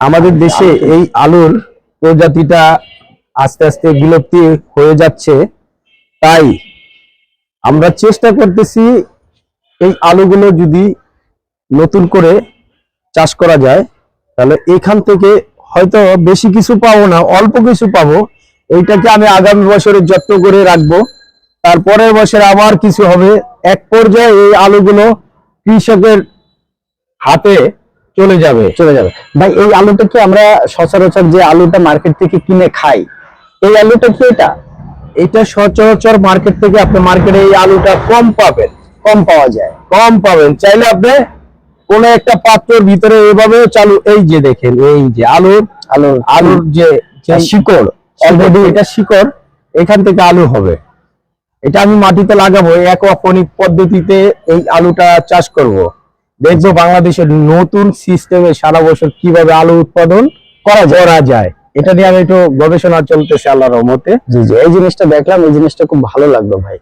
আমাদের দেশে এই আলুর প্রজাতিটা আস্তে আস্তে বিলুপ্তি হয়ে যাচ্ছে, তাই আমরা চেষ্টা করতেছি এই আলুগুলো যদি নতুন করে চাষ করা যায় তাহলে এখান থেকে হয়তো বেশি কিছু পাবো না, অল্প কিছু পাবো। এইটাকে আমি আগামী বছরে যত্ন করে রাখবো, তারপরের বছর আবার কিছু হবে। এক পর্যায়ে এই আলুগুলো কৃষকের হাতে চলে যাবে। ভাই, এই আলুটা কি আমরা সচরাচর যে আলুটা মার্কেট থেকে কিনে খাই, এই আলুটা কি এটা সচরাচর মার্কেট থেকে আপনি মার্কেটে এই আলুটা কম পাবেন। চাইলে আপনি কোন একটা পাত্রের ভিতরে এভাবে চালু, এই যে দেখেন, এই যে আলুর যে শিকড়, অলরেডি এটা শিকড়, এখান থেকে আলু হবে। এটা আমি মাটিতে লাগাবো, অ্যাকোয়াপনিক পদ্ধতিতে এই আলুটা চাষ করব। দেখবো বাংলাদেশের নতুন সিস্টেমে সারা বছর কিভাবে আলু উৎপাদন করা যায়। এটা নিয়ে আমি একটু গবেষণা চলতেছে আল্লাহর রহমতে। জি জি, এই জিনিসটা দেখলাম, এই জিনিসটা খুব ভালো লাগলো ভাই।